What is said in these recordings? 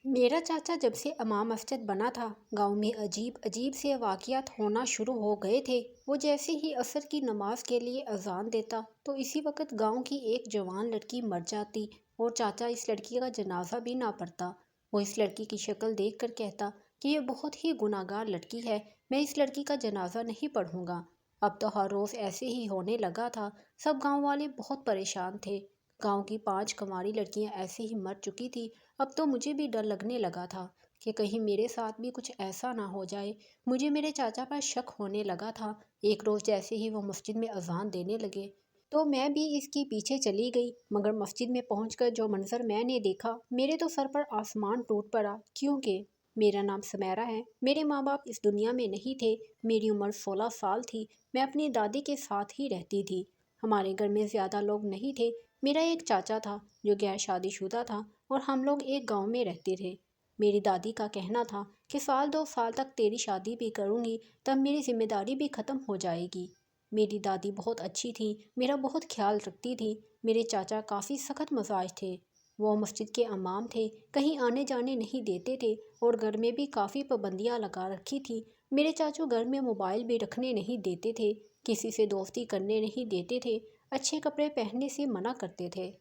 میرا چاچا جب سے امام مسجد بنا تھا گاؤں میں عجیب عجیب سے واقعات ہونا شروع ہو گئے تھے۔ وہ جیسے ہی عصر کی نماز کے لیے اذان دیتا تو اسی وقت گاؤں کی ایک جوان لڑکی مر جاتی اور چاچا اس لڑکی کا جنازہ بھی نہ پڑھتا۔ وہ اس لڑکی کی شکل دیکھ کر کہتا کہ یہ بہت ہی گناہگار لڑکی ہے، میں اس لڑکی کا جنازہ نہیں پڑھوں گا۔ اب تو ہر روز ایسے ہی ہونے لگا تھا۔ سب گاؤں والے بہت پریشان تھے۔ گاؤں کی 5 کنواری لڑکیاں ایسے ہی مر چکی تھی۔ اب تو مجھے بھی ڈر لگنے لگا تھا کہ کہیں میرے ساتھ بھی کچھ ایسا نہ ہو جائے۔ مجھے میرے چاچا پر شک ہونے لگا تھا۔ ایک روز جیسے ہی وہ مسجد میں اذان دینے لگے تو میں بھی اس کے پیچھے چلی گئی، مگر مسجد میں پہنچ کر جو منظر میں نے دیکھا، میرے تو سر پر آسمان ٹوٹ پڑا، کیونکہ میرا نام سمیرہ ہے، میرے ماں باپ اس دنیا میں نہیں تھے، میری عمر 16 سال تھی، میں اپنی دادی کے ساتھ ہی رہتی تھی۔ ہمارے گھر میں زیادہ لوگ نہیں تھے، میرا ایک چاچا تھا جو غیر شادی شدہ تھا اور ہم لوگ ایک گاؤں میں رہتے تھے۔ میری دادی کا کہنا تھا کہ 1-2 سال تک تیری شادی بھی کروں گی، تب میری ذمہ داری بھی ختم ہو جائے گی۔ میری دادی بہت اچھی تھی، میرا بہت خیال رکھتی تھی۔ میرے چاچا کافی سخت مزاج تھے، وہ مسجد کے امام تھے، کہیں آنے جانے نہیں دیتے تھے اور گھر میں بھی کافی پابندیاں لگا رکھی تھی۔ میرے چاچو گھر میں موبائل بھی رکھنے نہیں دیتے تھے، کسی سے دوستی کرنے نہیں دیتے تھے، اچھے کپڑے پہننے سے منع کرتے تھے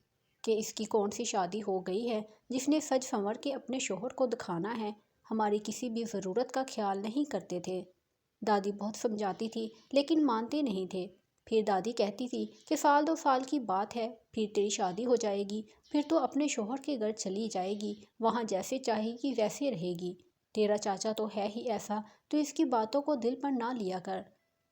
کہ اس کی کون سی شادی ہو گئی ہے جس نے سج سنور کے اپنے شوہر کو دکھانا ہے۔ ہماری کسی بھی ضرورت کا خیال نہیں کرتے تھے۔ دادی بہت سمجھاتی تھی لیکن مانتے نہیں تھے۔ پھر دادی کہتی تھی کہ 1-2 سال کی بات ہے، پھر تیری شادی ہو جائے گی، پھر تو اپنے شوہر کے گھر چلی جائے گی، وہاں جیسے چاہے گی ویسے رہے گی۔ تیرا چاچا تو ہے ہی ایسا، تو اس کی باتوں کو دل پر نہ لیا کر۔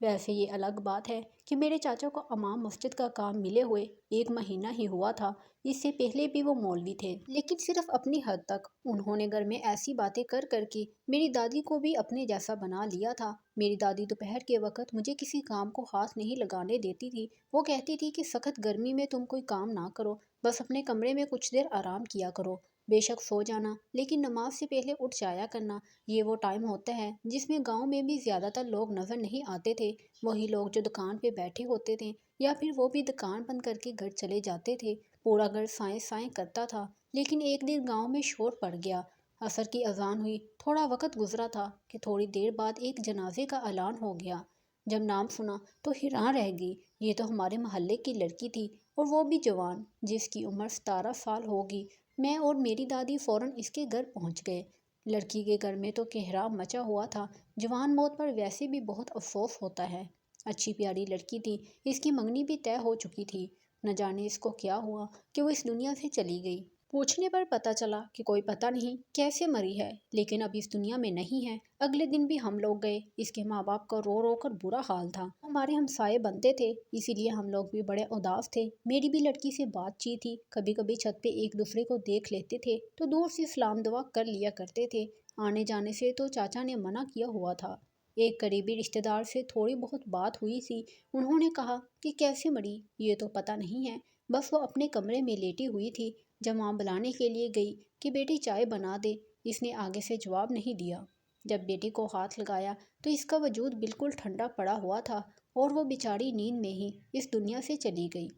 ویسے یہ الگ بات ہے کہ میرے چاچا کو امام مسجد کا کام ملے ہوئے 1 مہینہ ہی ہوا تھا، اس سے پہلے بھی وہ مولوی تھے، لیکن صرف اپنی حد تک۔ انہوں نے گھر میں ایسی باتیں کر کر کے میری دادی کو بھی اپنے جیسا بنا لیا تھا۔ میری دادی دوپہر کے وقت مجھے کسی کام کو ہاتھ نہیں لگانے دیتی تھی۔ وہ کہتی تھی کہ سخت گرمی میں تم کوئی کام نہ کرو، بس اپنے کمرے میں کچھ دیر آرام کیا کرو، بے شک سو جانا لیکن نماز سے پہلے اٹھ جایا کرنا۔ یہ وہ ٹائم ہوتا ہے جس میں گاؤں میں بھی زیادہ تر لوگ نظر نہیں آتے تھے، وہی لوگ جو دکان پہ بیٹھے ہوتے تھے یا پھر وہ بھی دکان بند کر کے گھر چلے جاتے تھے۔ پورا گھر سائیں سائیں کرتا تھا، لیکن ایک دن گاؤں میں شور پڑ گیا۔ عصر کی اذان ہوئی، تھوڑا وقت گزرا تھا کہ تھوڑی دیر بعد ایک جنازے کا اعلان ہو گیا۔ جب نام سنا تو حیران رہ گئی، یہ تو ہمارے محلے کی لڑکی تھی اور وہ بھی جوان، جس کی عمر 17 سال ہوگی۔ میں اور میری دادی فوراً اس کے گھر پہنچ گئے۔ لڑکی کے گھر میں تو کہرام مچا ہوا تھا، جوان موت پر ویسے بھی بہت افسوس ہوتا ہے۔ اچھی پیاری لڑکی تھی، اس کی منگنی بھی طے ہو چکی تھی، نہ جانے اس کو کیا ہوا کہ وہ اس دنیا سے چلی گئی۔ پوچھنے پر پتہ چلا کہ کوئی پتہ نہیں کیسے مری ہے، لیکن اب اس دنیا میں نہیں ہے۔ اگلے دن بھی ہم لوگ گئے، اس کے ماں باپ کا رو رو کر برا حال تھا۔ ہمارے ہمسائے بنتے تھے، اسی لیے ہم لوگ بھی بڑے اداس تھے۔ میری بھی لڑکی سے بات چیت تھی، کبھی کبھی چھت پہ ایک دوسرے کو دیکھ لیتے تھے تو دور سے سلام دعا کر لیا کرتے تھے۔ آنے جانے سے تو چاچا نے منع کیا ہوا تھا۔ ایک قریبی رشتہ دار سے تھوڑی بہت بات ہوئی تھی، انہوں نے کہا کہ کیسے مری یہ تو پتہ نہیں ہے، بس وہ اپنے کمرے میں لیٹی ہوئی تھی۔ جب ماں بلانے کے لیے گئی کہ بیٹی چائے بنا دے، اس نے آگے سے جواب نہیں دیا۔ جب بیٹی کو ہاتھ لگایا تو اس کا وجود بالکل ٹھنڈا پڑا ہوا تھا اور وہ بیچاری نیند میں ہی اس دنیا سے چلی گئی۔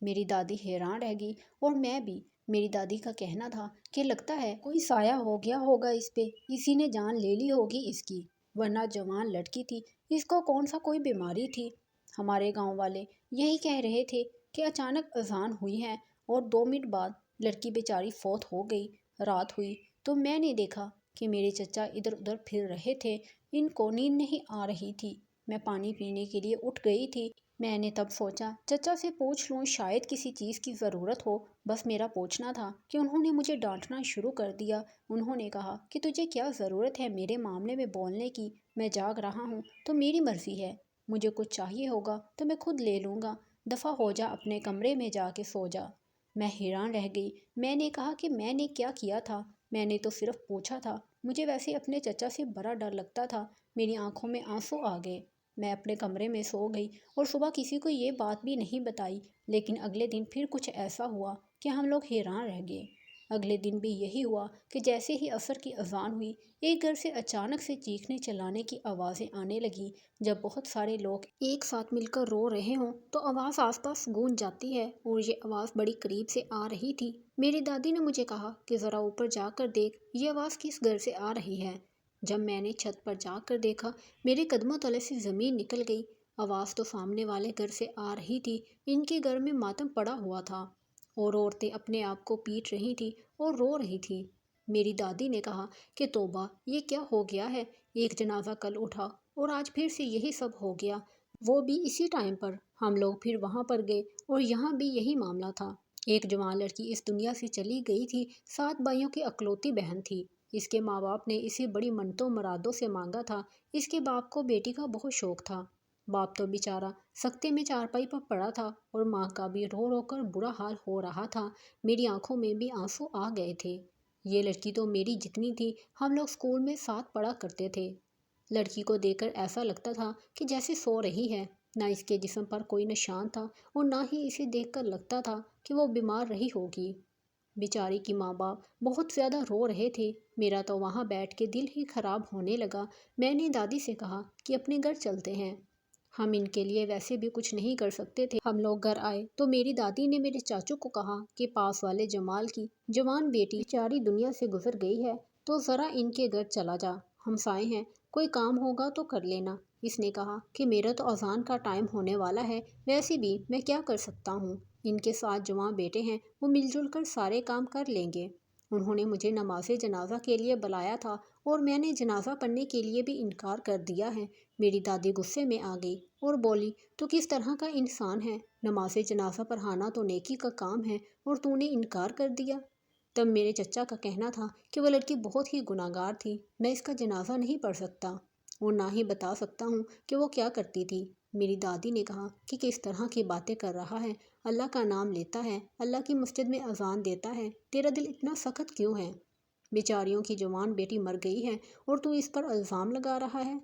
میری دادی حیران رہ گئی اور میں بھی۔ میری دادی کا کہنا تھا کہ لگتا ہے کوئی سایہ ہو گیا ہوگا اس پہ، اسی نے جان لے لی ہوگی اس کی، ورنہ جوان لڑکی تھی، اس کو کون سا کوئی بیماری تھی۔ ہمارے گاؤں والے یہی کہہ رہے تھے کہ اچانک اذان ہوئی ہے اور 2 منٹ بعد لڑکی بیچاری فوت ہو گئی۔ رات ہوئی تو میں نے دیکھا کہ میرے چچا ادھر ادھر پھر رہے تھے، ان کو نیند نہیں آ رہی تھی۔ میں پانی پینے کے لیے اٹھ گئی تھی، میں نے تب سوچا چچا سے پوچھ لوں، شاید کسی چیز کی ضرورت ہو، بس میرا پوچھنا تھا کہ انہوں نے مجھے ڈانٹنا شروع کر دیا۔ انہوں نے کہا کہ تجھے کیا ضرورت ہے میرے معاملے میں بولنے کی، میں جاگ رہا ہوں تو میری مرضی ہے، مجھے کچھ چاہیے ہوگا تو میں خود لے لوں گا، دفع ہو جا، اپنے کمرے میں جا کے سو جا۔ میں حیران رہ گئی، میں نے کہا کہ میں نے کیا کیا تھا، میں نے تو صرف پوچھا تھا، مجھے ویسے اپنے چچا سے بڑا ڈر لگتا تھا۔ میری آنکھوں میں آنسو آ گئے، میں اپنے کمرے میں سو گئی اور صبح کسی کو یہ بات بھی نہیں بتائی، لیکن اگلے دن پھر کچھ ایسا ہوا کہ ہم لوگ حیران رہ گئے۔ اگلے دن بھی یہی ہوا کہ جیسے ہی عصر کی اذان ہوئی ایک گھر سے اچانک سے چیخنے چلانے کی آوازیں آنے لگیں۔ جب بہت سارے لوگ ایک ساتھ مل کر رو رہے ہوں تو آواز آس پاس گونج جاتی ہے اور یہ آواز بڑی قریب سے آ رہی تھی۔ میری دادی نے مجھے کہا کہ ذرا اوپر جا کر دیکھ یہ آواز کس گھر سے آ رہی ہے۔ جب میں نے چھت پر جا کر دیکھا میرے قدموں تلے سے زمین نکل گئی۔ آواز تو سامنے والے گھر سے آ رہی تھی۔ ان کے گھر میں ماتم پڑا ہوا تھا اور عورتیں اپنے آپ کو پیٹ رہی تھیں اور رو رہی تھیں۔ میری دادی نے کہا کہ توبہ، یہ کیا ہو گیا ہے؟ ایک جنازہ کل اٹھا اور آج پھر سے یہی سب ہو گیا، وہ بھی اسی ٹائم پر۔ ہم لوگ پھر وہاں پر گئے اور یہاں بھی یہی معاملہ تھا۔ ایک جوان لڑکی اس دنیا سے چلی گئی تھی، 7 بھائیوں کی اکلوتی بہن تھی۔ اس کے ماں باپ نے اسے بڑی منتوں مرادوں سے مانگا تھا۔ اس کے باپ کو بیٹی کا بہت شوق تھا۔ باپ تو بیچارہ سکتے میں چارپائی پر پڑا تھا اور ماں کا بھی رو رو کر برا حال ہو رہا تھا۔ میری آنکھوں میں بھی آنسو آ گئے تھے۔ یہ لڑکی تو میری جتنی تھی، ہم لوگ اسکول میں ساتھ پڑھا کرتے تھے۔ لڑکی کو دیکھ کر ایسا لگتا تھا کہ جیسے سو رہی ہے۔ نہ اس کے جسم پر کوئی نشان تھا اور نہ ہی اسے دیکھ کر لگتا تھا کہ وہ بیمار رہی ہوگی۔ بیچاری کی ماں باپ بہت زیادہ رو رہے تھے۔ میرا تو وہاں بیٹھ کے دل ہی خراب ہونے لگا۔ میں نے دادی سے کہا کہ اپنے گھر چلتے ہیں، ہم ان کے لیے ویسے بھی کچھ نہیں کر سکتے تھے۔ ہم لوگ گھر آئے تو میری دادی نے میرے چاچو کو کہا کہ پاس والے جمال کی جوان بیٹی بیچاری دنیا سے گزر گئی ہے، تو ذرا ان کے گھر چلا جا، ہمسائے ہیں، کوئی کام ہوگا تو کر لینا۔ اس نے کہا کہ میرا تو اذان کا ٹائم ہونے والا ہے، ویسے بھی میں کیا کر سکتا ہوں، ان کے 7 جوان بیٹے ہیں، وہ مل جل کر سارے کام کر لیں گے۔ انہوں نے مجھے نماز جنازہ کے لیے بلایا تھا اور میں نے جنازہ پڑھنے کے لیے بھی انکار کر دیا ہے۔ میری دادی غصے میں آ گئی اور بولی، تو کس طرح کا انسان ہے؟ نماز جنازہ پڑھانا تو نیکی کا کام ہے اور تو نے انکار کر دیا۔ تب میرے چچا کا کہنا تھا کہ وہ لڑکی بہت ہی گناہگار تھی، میں اس کا جنازہ نہیں پڑھ سکتا اور نہ ہی بتا سکتا ہوں کہ وہ کیا کرتی تھی۔ میری دادی نے کہا کہ کس طرح کی باتیں کر رہا ہے، اللہ کا نام لیتا ہے، اللہ کی مسجد میں اذان دیتا ہے، تیرا دل اتنا سخت کیوں ہے؟ بیچاریوں کی جوان بیٹی مر گئی ہے اور تو اس پر الزام لگا رہا ہے،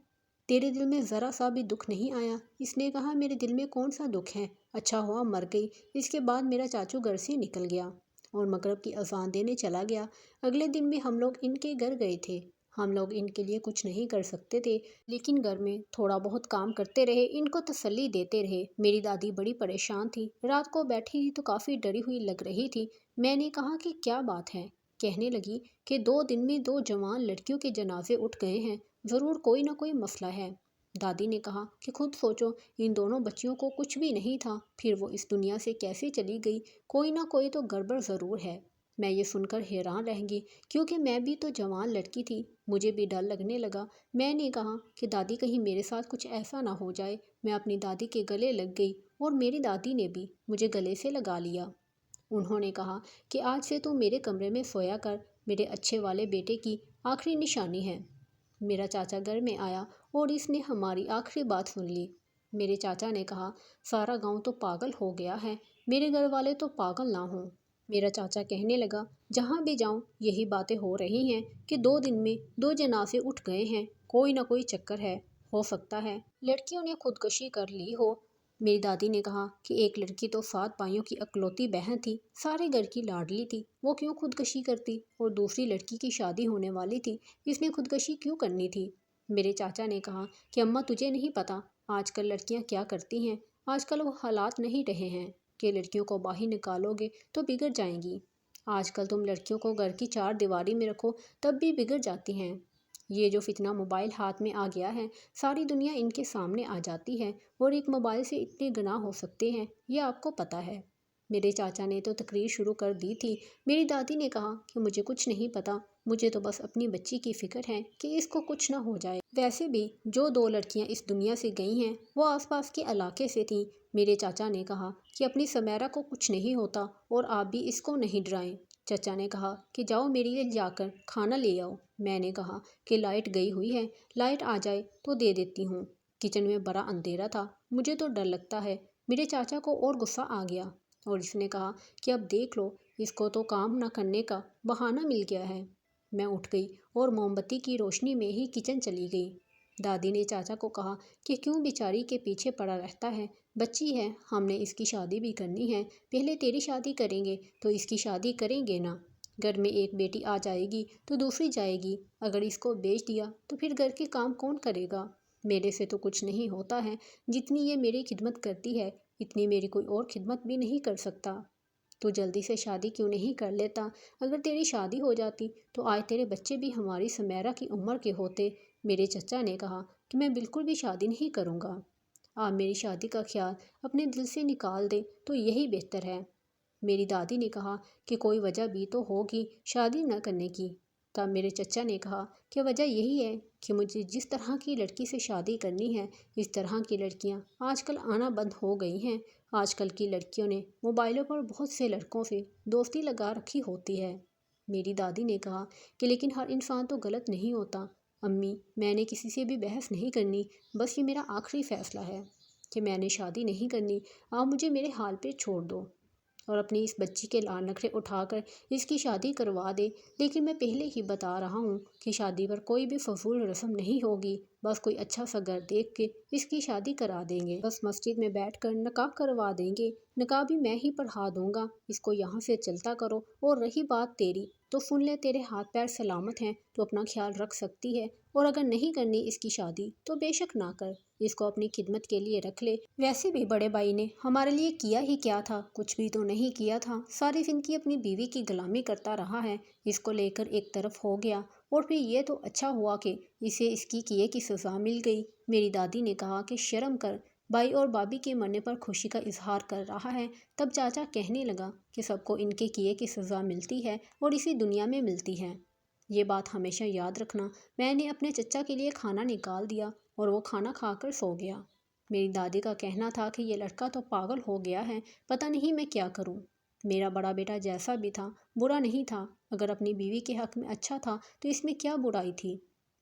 تیرے دل میں ذرا سا بھی دکھ نہیں آیا؟ اس نے کہا میرے دل میں کون سا دکھ ہے، اچھا ہوا مر گئی۔ اس کے بعد میرا چاچو گھر سے نکل گیا اور مغرب کی اذان دینے چلا گیا۔ اگلے دن بھی ہم لوگ ان کے گھر گئے تھے۔ ہم لوگ ان کے لیے کچھ نہیں کر سکتے تھے، لیکن گھر میں تھوڑا بہت کام کرتے رہے، ان کو تسلی دیتے رہے۔ میری دادی بڑی پریشان تھی، رات کو بیٹھی تھی تو کافی ڈری ہوئی لگ رہی تھی۔ میں نے کہا کہ کیا بات ہے؟ کہنے لگی کہ 2 دن میں 2 جوان لڑکیوں کے جنازے اٹھ گئے ہیں، ضرور کوئی نہ کوئی مسئلہ ہے۔ دادی نے کہا کہ خود سوچو، ان دونوں بچیوں کو کچھ بھی نہیں تھا، پھر وہ اس دنیا سے کیسے چلی گئی؟ کوئی نہ کوئی تو گڑبڑ ضرور ہے۔ میں یہ سن کر حیران رہ گئی، کیونکہ میں بھی تو جوان لڑکی تھی، مجھے بھی ڈر لگنے لگا۔ میں نے کہا کہ دادی کہیں میرے ساتھ کچھ ایسا نہ ہو جائے۔ میں اپنی دادی کے گلے لگ گئی اور میری دادی نے بھی مجھے گلے سے لگا لیا۔ انہوں نے کہا کہ آج سے تو میرے کمرے میں سویا کر، میرے اچھے والے بیٹے کی آخری نشانی ہے۔ میرا چاچا گھر میں آیا اور اس نے ہماری آخری بات سن لی۔ میرے چاچا نے کہا سارا گاؤں تو پاگل ہو گیا ہے، میرے گھر والے تو پاگل نہ ہوں۔ میرا چاچا کہنے لگا جہاں بھی جاؤں یہی باتیں ہو رہی ہیں کہ 2 دن میں 2 جنازے اٹھ گئے ہیں، کوئی نہ کوئی چکر ہے، ہو سکتا ہے لڑکیوں نے خودکشی کر لی ہو۔ میری دادی نے کہا کہ ایک لڑکی تو 7 بھائیوں کی اکلوتی بہن تھی، سارے گھر کی لاڈلی تھی، وہ کیوں خودکشی کرتی؟ اور دوسری لڑکی کی شادی ہونے والی تھی، اس نے خودکشی کیوں کرنی تھی؟ میرے چاچا نے کہا کہ اماں تجھے نہیں پتہ آج کل لڑکیاں کیا کرتی ہیں، آج کل وہ حالات نہیں رہے ہیں کہ لڑکیوں کو باہر نکالو گے تو بگڑ جائیں گی۔ آج کل تم لڑکیوں کو گھر کی 4 دیواری میں رکھو تب بھی بگڑ جاتی ہیں۔ یہ جو فتنہ موبائل ہاتھ میں آ گیا ہے، ساری دنیا ان کے سامنے آ جاتی ہے اور ایک موبائل سے اتنے گناہ ہو سکتے ہیں، یہ آپ کو پتہ ہے۔ میرے چاچا نے تو تقریر شروع کر دی تھی۔ میری دادی نے کہا کہ مجھے کچھ نہیں پتہ، مجھے تو بس اپنی بچی کی فکر ہے کہ اس کو کچھ نہ ہو جائے۔ ویسے بھی جو 2 لڑکیاں اس دنیا سے گئی ہیں وہ آس پاس کے علاقے سے تھیں۔ میرے چاچا نے کہا کہ اپنی سمیرا کو کچھ نہیں ہوتا اور آپ بھی اس کو نہیں ڈرائیں۔ چچا نے کہا کہ جاؤ میرے لیے جا کر کھانا لے آؤ۔ میں نے کہا کہ لائٹ گئی ہوئی ہے، لائٹ آ جائے تو دے دیتی ہوں۔ کچن میں بڑا اندھیرا تھا، مجھے تو ڈر لگتا ہے۔ میرے چاچا کو اور غصہ آ گیا اور اس نے کہا کہ اب دیکھ لو، اس کو تو کام نہ کرنے کا بہانہ مل گیا ہے۔ میں اٹھ گئی اور موم بتی کی روشنی میں ہی کچن چلی گئی۔ دادی نے چاچا کو کہا کہ کیوں بیچاری کے پیچھے پڑا رہتا ہے، بچی ہے، ہم نے اس کی شادی بھی کرنی ہے، پہلے تیری شادی کریں گے تو اس کی شادی کریں گے نا۔ گھر میں ایک بیٹی آ جائے گی تو دوسری جائے گی، اگر اس کو بیچ دیا تو پھر گھر کے کام کون کرے گا؟ میرے سے تو کچھ نہیں ہوتا ہے، جتنی یہ میری خدمت کرتی ہے اتنی میری کوئی اور خدمت بھی نہیں کر سکتا۔ تو جلدی سے شادی کیوں نہیں کر لیتا؟ اگر تیری شادی ہو جاتی تو آج تیرے بچے بھی ہماری سمیرا کی عمر کے ہوتے۔ میرے چچا نے کہا کہ میں بالکل بھی شادی نہیں کروں گا۔ آپ میری شادی کا خیال اپنے دل سے نکال دیں تو یہی بہتر ہے۔ میری دادی نے کہا کہ کوئی وجہ بھی تو ہوگی شادی نہ کرنے کی۔ تب میرے چچا نے کہا کہ وجہ یہی ہے کہ مجھے جس طرح کی لڑکی سے شادی کرنی ہے اس طرح کی لڑکیاں آج کل آنا بند ہو گئی ہیں۔ آج کل کی لڑکیوں نے موبائلوں پر بہت سے لڑکوں سے دوستی لگا رکھی ہوتی ہے۔ میری دادی نے کہا کہ لیکن ہر انسان تو غلط نہیں ہوتا۔ امی، میں نے کسی سے بھی بحث نہیں کرنی، بس یہ میرا آخری فیصلہ ہے کہ میں نے شادی نہیں کرنی۔ آپ مجھے میرے حال پہ چھوڑ دو اور اپنی اس بچی کے لال نخرے اٹھا کر اس کی شادی کروا دے، لیکن میں پہلے ہی بتا رہا ہوں کہ شادی پر کوئی بھی فضول رسم نہیں ہوگی، بس کوئی اچھا سا گھر دیکھ کے اس کی شادی کرا دیں گے، بس مسجد میں بیٹھ کر نکاح کروا دیں گے، نکاح بھی میں ہی پڑھا دوں گا، اس کو یہاں سے چلتا کرو۔ اور رہی بات تیری تو سن لے، تیرے ہاتھ پیر سلامت ہیں تو اپنا خیال رکھ سکتی ہے، اور اگر نہیں کرنی اس کی شادی تو بے شک نہ کر، اس کو اپنی خدمت کے لیے رکھ لے۔ ویسے بھی بڑے بھائی نے ہمارے لیے کیا ہی کیا تھا، کچھ بھی تو نہیں کیا تھا، ساری زندگی اپنی بیوی کی غلامی کرتا رہا ہے، اس کو لے کر ایک طرف ہو گیا، اور پھر یہ تو اچھا ہوا کہ اسے اس کی کیے کی سزا مل گئی۔ میری دادی نے کہا کہ شرم کر، بھائی اور بھابھی کے مرنے پر خوشی کا اظہار کر رہا ہے۔ تب چاچا کہنے لگا کہ سب کو ان کے کیے کی سزا ملتی ہے اور اسی دنیا میں ملتی ہے، یہ بات ہمیشہ یاد رکھنا۔ میں نے اپنے چچا کے لیے کھانا نکال دیا اور وہ کھانا کھا کر سو گیا۔ میری دادی کا کہنا تھا کہ یہ لڑکا تو پاگل ہو گیا ہے، پتہ نہیں میں کیا کروں۔ میرا بڑا بیٹا جیسا بھی تھا برا نہیں تھا، اگر اپنی بیوی کے حق میں اچھا تھا تو اس میں کیا برائی تھی؟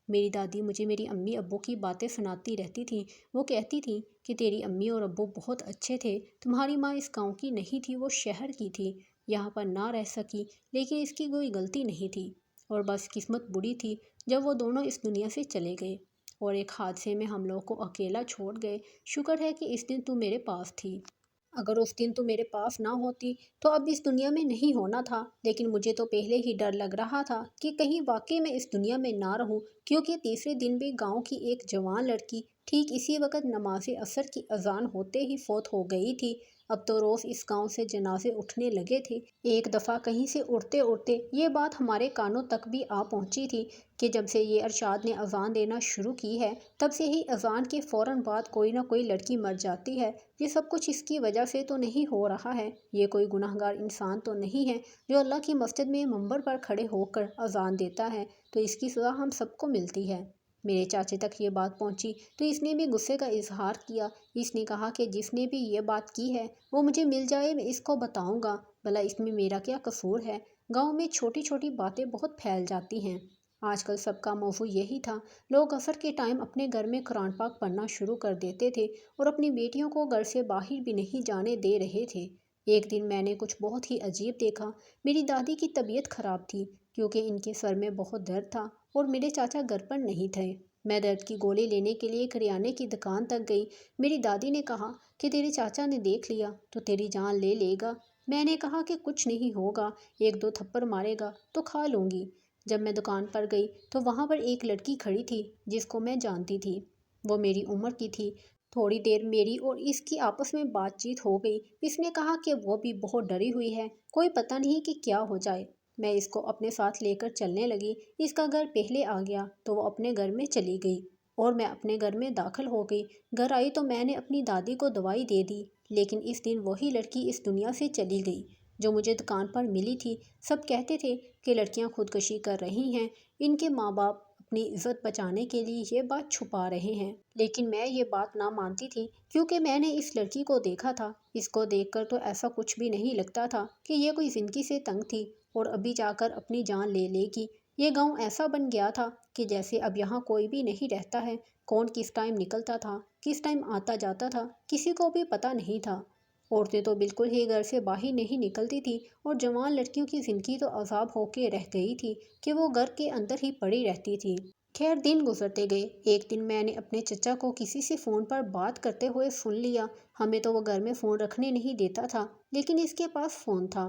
میری دادی مجھے میری امی ابو کی باتیں سناتی رہتی تھیں۔ وہ کہتی تھیں کہ تیری امی اور ابو بہت اچھے تھے، تمہاری ماں اس گاؤں کی نہیں تھی، وہ شہر کی تھی، یہاں پر نہ رہ سکی، لیکن اس کی کوئی غلطی نہیں تھی، اور بس قسمت بری تھی جب وہ دونوں اس دنیا سے چلے گئے اور ایک حادثے میں ہم لوگ کو اکیلا چھوڑ گئے۔ شکر ہے کہ اس دن تو میرے پاس تھی، اگر اس دن تو میرے پاس نہ ہوتی تو اب اس دنیا میں نہیں ہونا تھا۔ لیکن مجھے تو پہلے ہی ڈر لگ رہا تھا کہ کہیں واقعی میں اس دنیا میں نہ رہوں، کیونکہ تیسرے دن بھی گاؤں کی ایک جوان لڑکی ٹھیک اسی وقت نماز عصر کی اذان ہوتے ہی فوت ہو گئی تھی۔ اب تو روز اس گاؤں سے جنازے اٹھنے لگے تھے۔ ایک دفعہ کہیں سے اڑتے اڑتے یہ بات ہمارے کانوں تک بھی آ پہنچی تھی کہ جب سے یہ ارشاد نے اذان دینا شروع کی ہے تب سے ہی اذان کے فوراً بعد کوئی نہ کوئی لڑکی مر جاتی ہے۔ یہ سب کچھ اس کی وجہ سے تو نہیں ہو رہا ہے، یہ کوئی گناہگار انسان تو نہیں ہے جو اللہ کی مسجد میں منبر پر کھڑے ہو کر اذان دیتا ہے، تو اس کی سزا ہم سب کو ملتی ہے۔ میرے چاچے تک یہ بات پہنچی تو اس نے بھی غصے کا اظہار کیا۔ اس نے کہا کہ جس نے بھی یہ بات کی ہے وہ مجھے مل جائے، میں اس کو بتاؤں گا، بھلا اس میں میرا کیا قصور ہے۔ گاؤں میں چھوٹی چھوٹی باتیں بہت پھیل جاتی ہیں۔ آج کل سب کا موضوع یہی تھا، لوگ عصر کے ٹائم اپنے گھر میں قرآن پاک پڑھنا شروع کر دیتے تھے اور اپنی بیٹیوں کو گھر سے باہر بھی نہیں جانے دے رہے تھے۔ ایک دن میں نے کچھ بہت ہی عجیب دیکھا۔ میری دادی کی طبیعت خراب تھی کیونکہ ان کے سر میں بہت درد تھا اور میرے چاچا گھر پر نہیں تھے۔ میں درد کی گولی لینے کے لیے کریانے کی دکان تک گئی۔ میری دادی نے کہا کہ تیرے چاچا نے دیکھ لیا تو تیری جان لے لے گا۔ میں نے کہا کہ کچھ نہیں ہوگا، ایک دو تھپڑ مارے گا تو کھا لوں گی۔ جب میں دکان پر گئی تو وہاں پر ایک لڑکی کھڑی تھی جس کو میں جانتی تھی، وہ میری عمر کی تھی۔ تھوڑی دیر میری اور اس کی آپس میں بات چیت ہو گئی۔ اس نے کہا کہ وہ بھی بہت ڈری ہوئی ہے، کوئی پتہ نہیں کہ کیا ہو جائے۔ میں اس کو اپنے ساتھ لے کر چلنے لگی۔ اس کا گھر پہلے آ گیا تو وہ اپنے گھر میں چلی گئی اور میں اپنے گھر میں داخل ہو گئی۔ گھر آئی تو میں نے اپنی دادی کو دوائی دے دی، لیکن اس دن وہی لڑکی اس دنیا سے چلی گئی جو مجھے دکان پر ملی تھی۔ سب کہتے تھے کہ لڑکیاں خودکشی کر رہی ہیں، ان کے ماں باپ اپنی عزت بچانے کے لیے یہ بات چھپا رہے ہیں، لیکن میں یہ بات نہ مانتی تھی کیونکہ میں نے اس لڑکی کو دیکھا تھا۔ اس کو دیکھ کر تو ایسا کچھ بھی نہیں لگتا تھا کہ یہ کوئی زندگی سے تنگ تھی اور ابھی جا کر اپنی جان لے لے گی۔ یہ گاؤں ایسا بن گیا تھا کہ جیسے اب یہاں کوئی بھی نہیں رہتا ہے، کون کس ٹائم نکلتا تھا، کس ٹائم آتا جاتا تھا، کسی کو بھی پتہ نہیں تھا۔ عورتیں تو بالکل ہی گھر سے باہر نہیں نکلتی تھیں اور جوان لڑکیوں کی زندگی تو عذاب ہو کے رہ گئی تھی کہ وہ گھر کے اندر ہی پڑی رہتی تھی۔ خیر دن گزرتے گئے۔ ایک دن میں نے اپنے چچا کو کسی سے فون پر بات کرتے ہوئے سن لیا۔ ہمیں تو وہ گھر میں فون رکھنے نہیں دیتا تھا، لیکن اس کے پاس فون تھا۔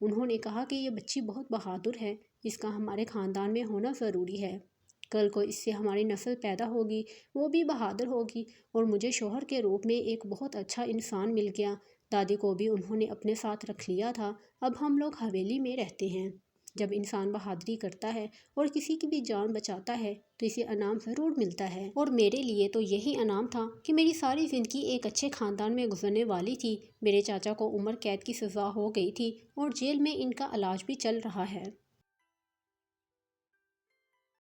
انہوں نے کہا کہ یہ بچی بہت بہادر ہے، اس کا ہمارے خاندان میں ہونا ضروری ہے۔ کل کو اس سے ہماری نسل پیدا ہوگی، وہ بھی بہادر ہوگی، اور مجھے شوہر کے روپ میں ایک بہت اچھا انسان مل گیا۔ دادی کو بھی انہوں نے اپنے ساتھ رکھ لیا تھا۔ اب ہم لوگ حویلی میں رہتے ہیں۔ جب انسان بہادری کرتا ہے اور کسی کی بھی جان بچاتا ہے تو اسے انعام ضرور ملتا ہے، اور میرے لیے تو یہی انعام تھا کہ میری ساری زندگی ایک اچھے خاندان میں گزرنے والی تھی۔ میرے چاچا کو عمر قید کی سزا ہو گئی تھی اور جیل میں ان کا علاج بھی چل رہا ہے۔